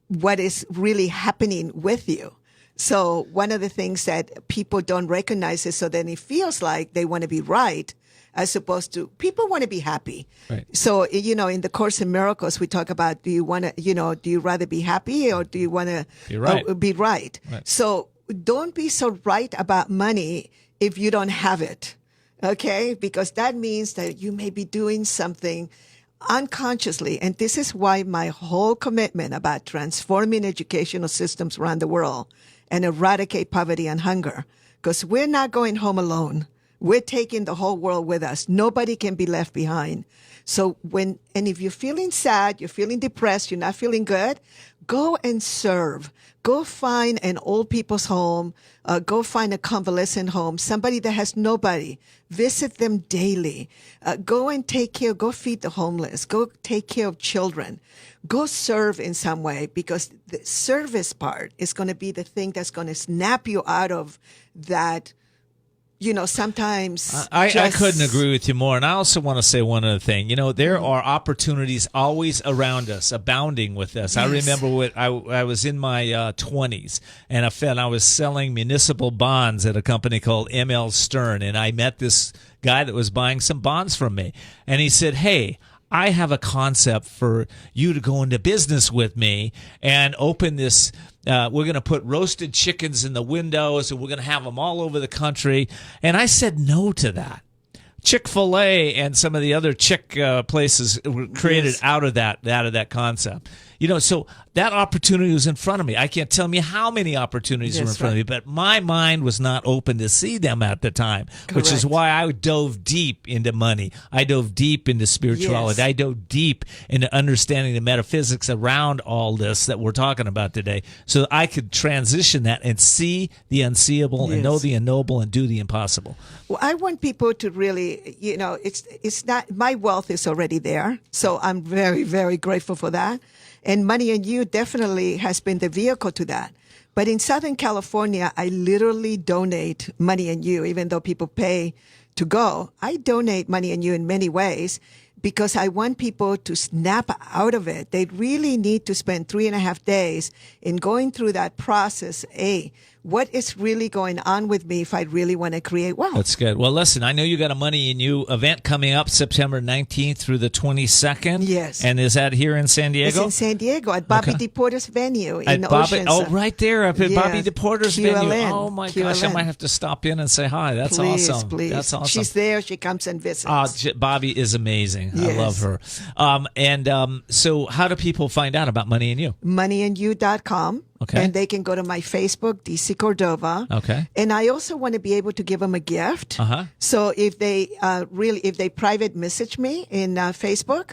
Speaker 7: what is really happening with you. So one of the things that people don't recognize is, so then it feels like they want to be right, as opposed to people want to be happy.
Speaker 1: Right.
Speaker 7: So, in the Course in Miracles, we talk about, do you rather be happy or do you want to be right?
Speaker 1: Right.
Speaker 7: So don't be so right about money if you don't have it. Okay. Because that means that you may be doing something unconsciously. And this is why my whole commitment about transforming educational systems around the world and eradicate poverty and hunger, because we're not going home alone. We're taking the whole world with us. Nobody can be left behind. So if you're feeling sad, you're feeling depressed, you're not feeling good, go and serve. Go find an old people's home. Go find a convalescent home, somebody that has nobody. Visit them daily. Go and go feed the homeless. Go take care of children. Go serve in some way, because the service part is going to be the thing that's going to snap you out of that. Sometimes
Speaker 1: I couldn't agree with you more. And I also want to say one other thing. There are opportunities always around us, abounding with us. Yes. I remember I was in my 20s, and I was selling municipal bonds at a company called M.L. Stern, and I met this guy that was buying some bonds from me. And he said, hey, I have a concept for you to go into business with me and open this. We're going to put roasted chickens in the windows, and we're going to have them all over the country. And I said no to that. Chick-fil-A and some of the other chick places were created out of that concept. So that opportunity was in front of me. I can't tell you how many opportunities were in front of me, but my mind was not open to see them at the time, which is why I dove deep into money. I dove deep into spirituality. Yes. I dove deep into understanding the metaphysics around all this that we're talking about today, so that I could transition that and see the unseeable and know the unknowable and do the impossible.
Speaker 7: Well, I want people to really, it's not, my wealth is already there. So I'm very, very grateful for that. And Money and You definitely has been the vehicle to that. But in Southern California, I literally donate Money and You, even though people pay to go. I donate Money and You in many ways, because I want people to snap out of it. They really need to spend 3.5 days in going through that process. What is really going on with me if I really want to create wealth?
Speaker 1: That's good. Well, listen, I know you got a Money and You event coming up September 19th through the 22nd.
Speaker 7: Yes.
Speaker 1: And is that here in San Diego?
Speaker 7: It's in San Diego at Bobby DePorter's venue in
Speaker 1: Ocean.
Speaker 7: Oh,
Speaker 1: right there up at Bobby DePorter's venue. Oh, my
Speaker 7: QLN.
Speaker 1: Gosh, I might have to stop in and say hi. That's awesome.
Speaker 7: Please.
Speaker 1: That's awesome.
Speaker 7: She's there. She comes and visits.
Speaker 1: Bobby is amazing.
Speaker 7: Yes.
Speaker 1: I love her. So how do people find out about Money and You?
Speaker 7: moneyandyou.com.
Speaker 1: Okay.
Speaker 7: And they can go to my Facebook, DC Cordova.
Speaker 1: Okay.
Speaker 7: And I also want to be able to give them a gift.
Speaker 1: Uh-huh.
Speaker 7: So if they if they private message me in Facebook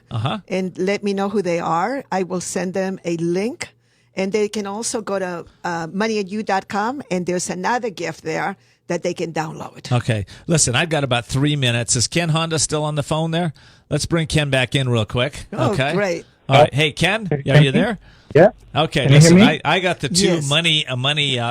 Speaker 7: and let me know who they are, I will send them a link. And they can also go to moneyandyou.com, and there's another gift there that they can download.
Speaker 1: Okay. Listen, I've got about 3 minutes. Is Ken Honda still on the phone there? Let's bring Ken back in real quick.
Speaker 7: Oh,
Speaker 1: okay.
Speaker 7: Great.
Speaker 1: All right. Hey, Ken, are you there?
Speaker 3: Yeah.
Speaker 1: Okay.
Speaker 3: Can
Speaker 1: Listen,
Speaker 3: you hear me?
Speaker 1: I got the two
Speaker 7: Yes.
Speaker 1: money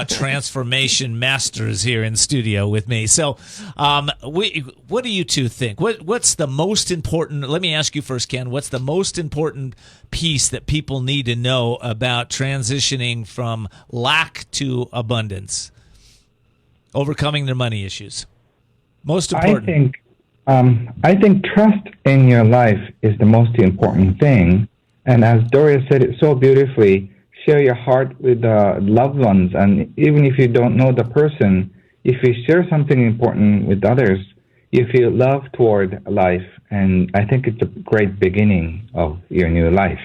Speaker 1: transformation masters here in studio with me. So, what do you two think? What's the most important? Let me ask you first, Ken. What's the most important piece that people need to know about transitioning from lack to abundance, overcoming their money issues? Most important.
Speaker 3: I think trust in your life is the most important thing. And as Doria said it so beautifully, share your heart with loved ones. And even if you don't know the person, if you share something important with others, you feel love toward life. And I think it's a great beginning of your new life.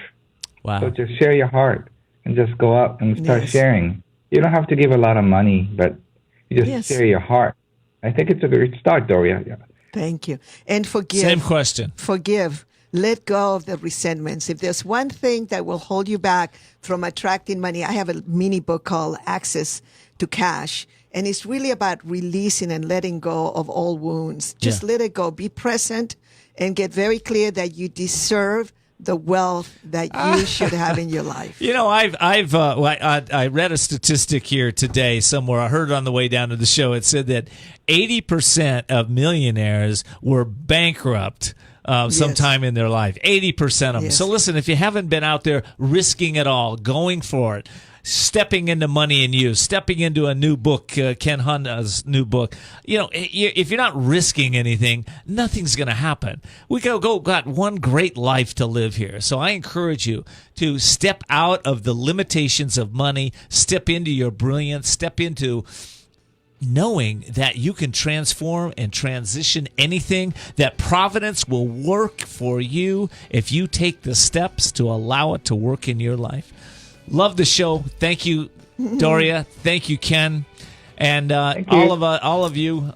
Speaker 1: Wow.
Speaker 3: So just share your heart and just go out and start sharing. You don't have to give a lot of money, but you just share your heart. I think it's a great start, Doria. Yeah.
Speaker 7: Thank you. And forgive.
Speaker 1: Same question.
Speaker 7: Forgive. Let go of the resentments. If there's one thing that will hold you back from attracting money, I have a mini book called Access to Cash. And it's really about releasing and letting go of all wounds. Just let it go. Be present and get very clear that you deserve the wealth that you should have in your life.
Speaker 1: You know, I read a statistic here today somewhere. I heard it on the way down to the show. It said that 80% of millionaires were bankrupt sometime in their life. 80% of them.
Speaker 7: Yes.
Speaker 1: So listen, if you haven't been out there risking it all, going for it, stepping into money and you, stepping into a new book, Ken Honda's new book. You know, if you're not risking anything, nothing's going to happen. We got one great life to live here. So I encourage you to step out of the limitations of money, step into your brilliance, step into knowing that you can transform and transition anything, that providence will work for you if you take the steps to allow it to work in your life. Love the show. Thank you, Doria. Thank you, Ken. And all of you,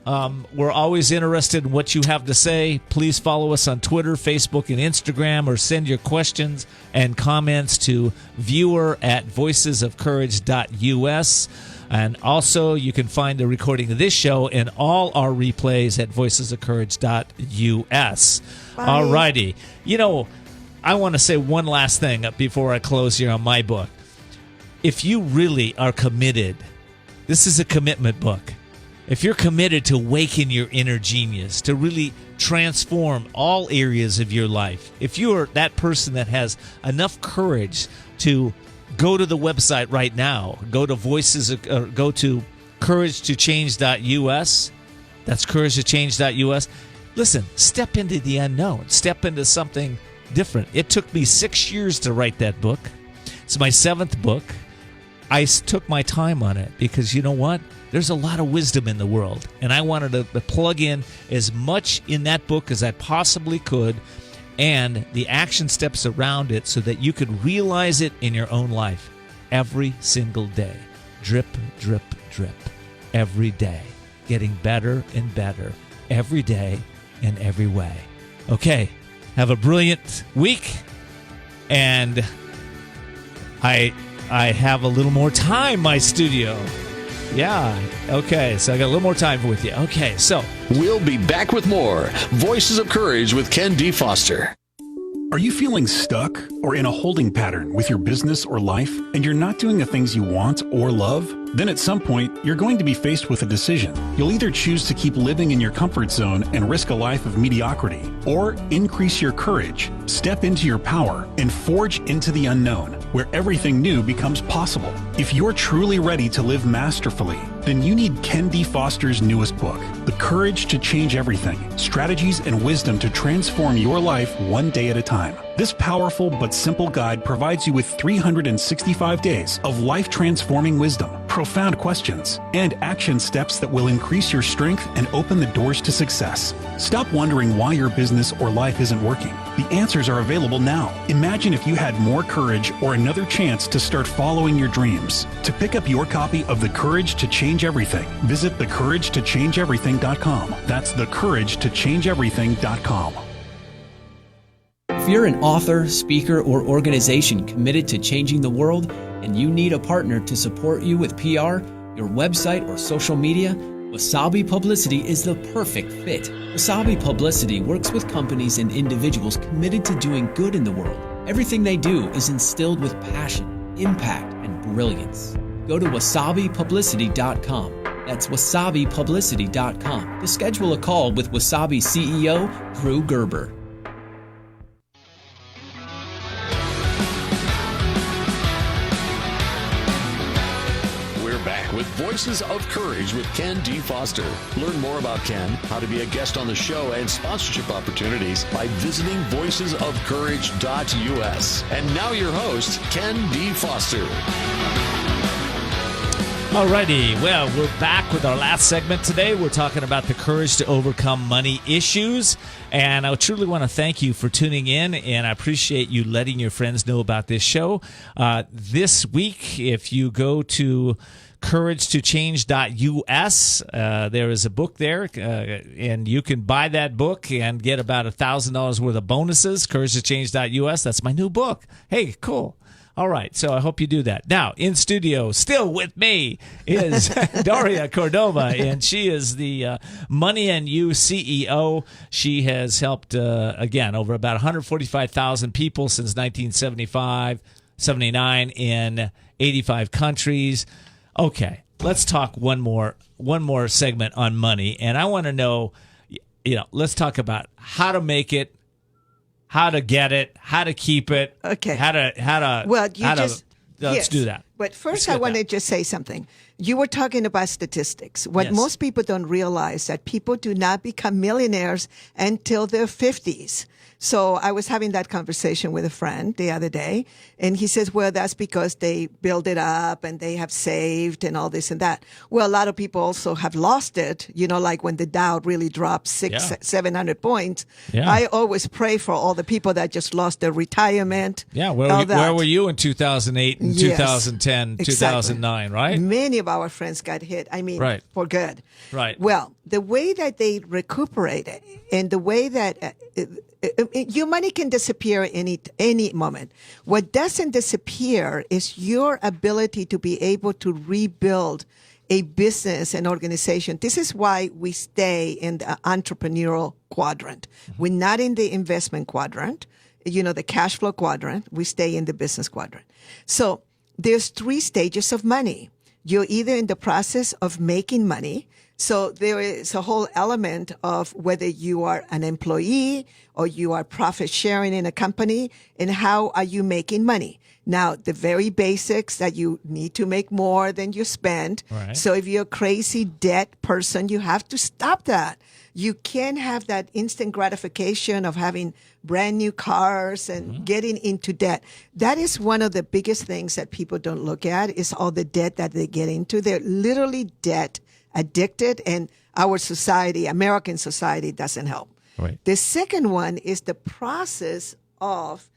Speaker 1: we're always interested in what you have to say. Please follow us on Twitter, Facebook, and Instagram, or send your questions and comments to viewer@voicesofcourage.us. And also, you can find a recording of this show and all our replays at voicesofcourage.us. All righty. You know, I want to say one last thing before I close here on my book. If you really are committed, this is a commitment book. If you're committed to waken your inner genius, to really transform all areas of your life, if you're that person that has enough courage to go to the website right now, go to couragetochange.us, that's couragetochange.us. Listen, step into the unknown, step into something different. It took me 6 years to write that book. It's my 7th book. I took my time on it because you know what? There's a lot of wisdom in the world, and I wanted to plug in as much in that book as I possibly could and the action steps around it so that you could realize it in your own life every single day. Drip, drip, drip. Every day. Getting better and better every day in every way. Okay. Have a brilliant week, and I have a little more time, my studio. Yeah, okay, so I got a little more time with you. Okay, so
Speaker 2: We'll be back with more Voices of Courage with Ken D. Foster.
Speaker 8: Are you feeling stuck or in a holding pattern with your business or life, and you're not doing the things you want or love? Then at some point, you're going to be faced with a decision. You'll either choose to keep living in your comfort zone and risk a life of mediocrity, or increase your courage, step into your power, and forge into the unknown, where everything new becomes possible. If you're truly ready to live masterfully, then you need Ken D. Foster's newest book, The Courage to Change Everything, Strategies and Wisdom to Transform Your Life One Day at a Time. This powerful but simple guide provides you with 365 days of life-transforming wisdom, profound questions, and action steps that will increase your strength and open the doors to success. Stop wondering why your business or life isn't working. The answers are available now. Imagine if you had more courage or another chance to start following your dreams. To pick up your copy of The Courage to Change Everything, visit thecouragetochangeeverything.com. That's thecouragetochangeeverything.com.
Speaker 9: If you're an author, speaker, or organization committed to changing the world and you need a partner to support you with PR, your website, or social media, Wasabi Publicity is the perfect fit. Wasabi Publicity works with companies and individuals committed to doing good in the world. Everything they do is instilled with passion, impact, and brilliance. Go to wasabipublicity.com. That's wasabipublicity.com to schedule a call with Wasabi CEO Drew Gerber.
Speaker 2: With Voices of Courage with Ken D. Foster. Learn more about Ken, how to be a guest on the show, and sponsorship opportunities by visiting voicesofcourage.us. And now your host, Ken D. Foster.
Speaker 1: Alrighty, well, we're back with our last segment today. We're talking about the courage to overcome money issues. And I truly want to thank you for tuning in, and I appreciate you letting your friends know about this show. This week, if you go to couragetochange.us. There is a book there, and you can buy that book and get about $1,000 worth of bonuses. Couragetochange.us. That's my new book. Hey, cool. All right, so I hope you do that. Now, in studio, still with me, is Daria Cordova, and she is the Money and You CEO. She has helped, again, over about 145,000 people since 79 in 85 countries. Okay, let's talk one more segment on money, and I want to know, let's talk about how to make it, how to get it, how to keep it.
Speaker 7: Okay.
Speaker 1: Let's do that.
Speaker 7: But first, I want to just say something. You were talking about statistics. What most people don't realize that people do not become millionaires until their 50s. So I was having that conversation with a friend the other day, and he says, well, that's because they build it up and they have saved and all this and that. Well, a lot of people also have lost it, like when the Dow really dropped 700 points.
Speaker 1: Yeah.
Speaker 7: I always pray for all the people that just lost their retirement.
Speaker 1: Yeah, where were you in 2008 and 2010, 2009, right?
Speaker 7: Many of our friends got hit.
Speaker 1: Right.
Speaker 7: For good.
Speaker 1: Right.
Speaker 7: Well, the way that they recuperate it and the way that your money can disappear any moment. What doesn't disappear is your ability to be able to rebuild a business and organization. This is why we stay in the entrepreneurial quadrant. Mm-hmm. We're not in the investment quadrant, the cash flow quadrant. We stay in the business quadrant. So there's 3 stages of money. You're either in the process of making money. So there is a whole element of whether you are an employee or you are profit sharing in a company, and how are you making money? Now, the very basics that you need to make more than you spend.
Speaker 1: Right.
Speaker 7: So if you're a crazy debt person, you have to stop that. You can't have that instant gratification of having brand new cars and getting into debt. That is one of the biggest things that people don't look at, is all the debt that they get into. They're literally debt addicted, and our society, American society, doesn't help.
Speaker 1: Right.
Speaker 7: The second one is the process of,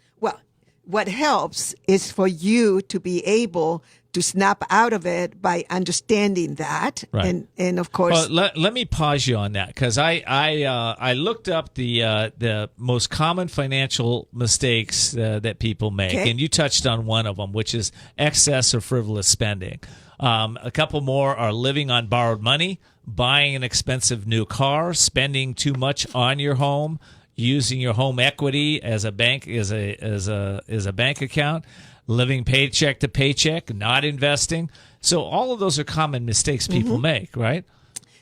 Speaker 7: what helps is for you to be able to snap out of it by understanding that.
Speaker 1: Right.
Speaker 7: And of course.
Speaker 1: Well, let me pause you on that, because I looked up the most common financial mistakes that people make, and you touched on one of them, which is excess or frivolous spending. A couple more are living on borrowed money, buying an expensive new car, spending too much on your home, using your home equity as a bank bank account, living paycheck to paycheck, not investing. So all of those are common mistakes people make, right?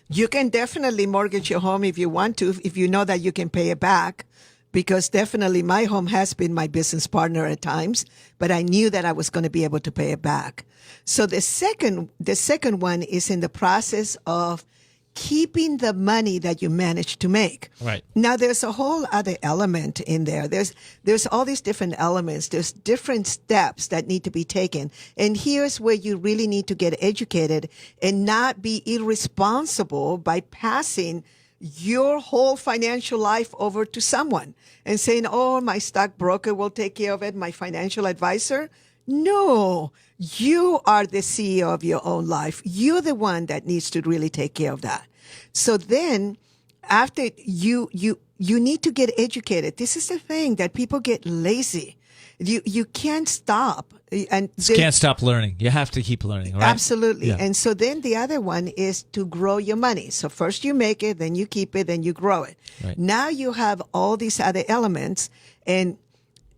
Speaker 7: You can definitely mortgage your home if you want to, if you know that you can pay it back. Because definitely my home has been my business partner at times, but I knew that I was going to be able to pay it back. So the second one is in the process of keeping the money that you managed to make.
Speaker 1: Right.
Speaker 7: Now there's a whole other element in there. There's all these different elements. There's different steps that need to be taken. And here's where you really need to get educated and not be irresponsible by passing your whole financial life over to someone and saying, oh, my stockbroker will take care of it, my financial advisor. No, you are the CEO of your own life. You're the one that needs to really take care of that. So then after you need to get educated. This is the thing, that people get lazy. You can't stop. And
Speaker 1: can't stop learning. You have to keep learning, right?
Speaker 7: Absolutely.
Speaker 1: Yeah.
Speaker 7: And so then the other one is to grow your money. So first you make it, then you keep it, then you grow it.
Speaker 1: Right.
Speaker 7: Now you have all these other elements. And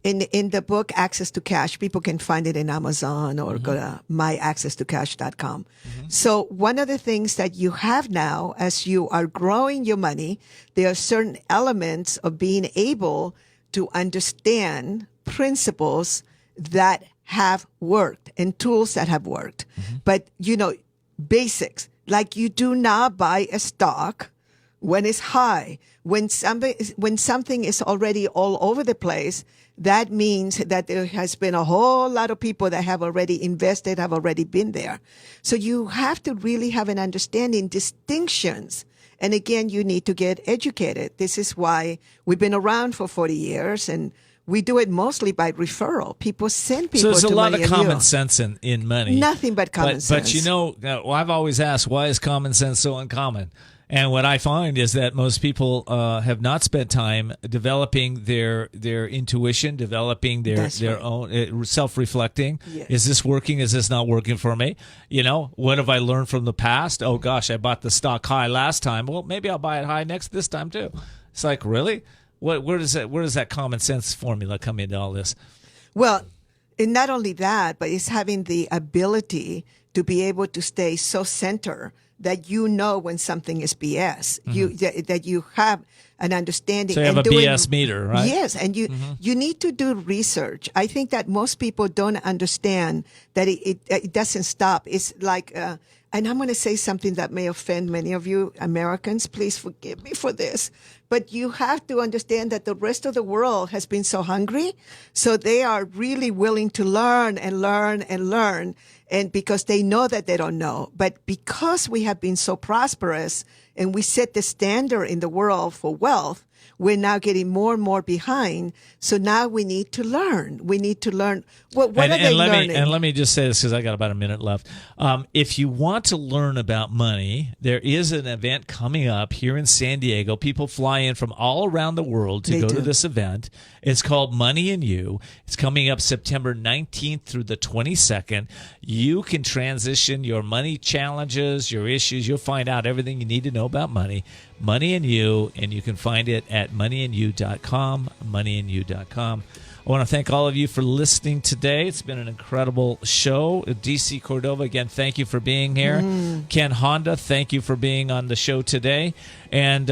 Speaker 7: in the book, Access to Cash, people can find it in Amazon or go to myaccesstocash.com. So one of the things that you have now, as you are growing your money, there are certain elements of being able to understand principles that have worked and tools that have worked. But, basics, like you do not buy a stock when it's high. When something is already all over the place, that means that there has been a whole lot of people that have already invested, have already been there. So you have to really have an understanding, distinctions. And again, you need to get educated. This is why we've been around for 40 years, and we do it mostly by referral. People send people to money.
Speaker 1: So there's a lot of common sense in money.
Speaker 7: Nothing but common sense.
Speaker 1: But I've always asked, why is common sense so uncommon? And what I find is that most people have not spent time developing their intuition, developing their own self-reflecting.
Speaker 7: Yes.
Speaker 1: Is this working? Is this not working for me? What have I learned from the past? Oh gosh, I bought the stock high last time. Well, maybe I'll buy it high this time too. It's like, really? Where does that common sense formula come into all this?
Speaker 7: Well, and not only that, but it's having the ability to be able to stay so centered that you know when something is BS. That you have an understanding.
Speaker 1: So you have a BS meter, right?
Speaker 7: Yes, and you need to do research. I think that most people don't understand that it doesn't stop. It's like, and I'm going to say something that may offend many of you Americans. Please forgive me for this. But you have to understand that the rest of the world has been so hungry. So they are really willing to learn and learn and learn. And because they know that they don't know. But because we have been so prosperous and we set the standard in the world for wealth, we're now getting more and more behind. So now we need to learn. We need to learn. What are they learning?
Speaker 1: And let me just say this because I got about a minute left. If you want to learn about money, there is an event coming up here in San Diego. People fly in from all around the world to go to this event. It's called Money and You. It's coming up September 19th through the 22nd. You can transition your money challenges, your issues. You'll find out everything you need to know about money. Money and You, and you can find it at moneyandyou.com, moneyandyou.com. I want to thank all of you for listening today. It's been an incredible show. DC Cordova, again, thank you for being here. Ken Honda, thank you for being on the show today. And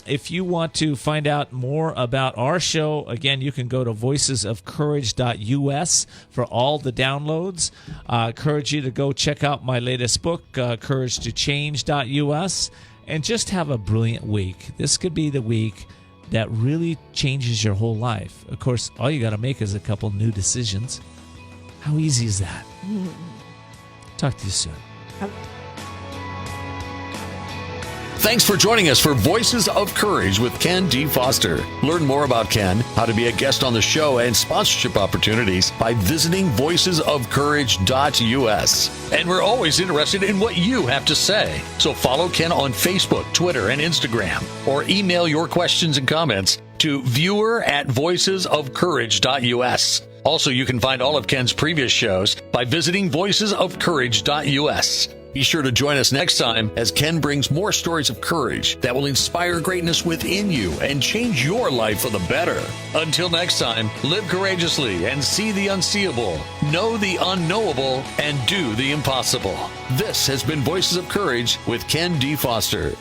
Speaker 1: if you want to find out more about our show, again, you can go to voicesofcourage.us for all the downloads. Encourage you to go check out my latest book, couragetochange.us, and just have a brilliant week. This could be the week that really changes your whole life. Of course, all you got to make is a couple new decisions. How easy is that? Talk to you soon.
Speaker 2: Thanks for joining us for Voices of Courage with Ken D. Foster. Learn more about Ken, how to be a guest on the show, and sponsorship opportunities by visiting voicesofcourage.us. And we're always interested in what you have to say. So follow Ken on Facebook, Twitter, and Instagram, or email your questions and comments to viewer@voicesofcourage.us. Also, you can find all of Ken's previous shows by visiting voicesofcourage.us. Be sure to join us next time as Ken brings more stories of courage that will inspire greatness within you and change your life for the better. Until next time, live courageously and see the unseeable, know the unknowable, and do the impossible. This has been Voices of Courage with Ken D. Foster.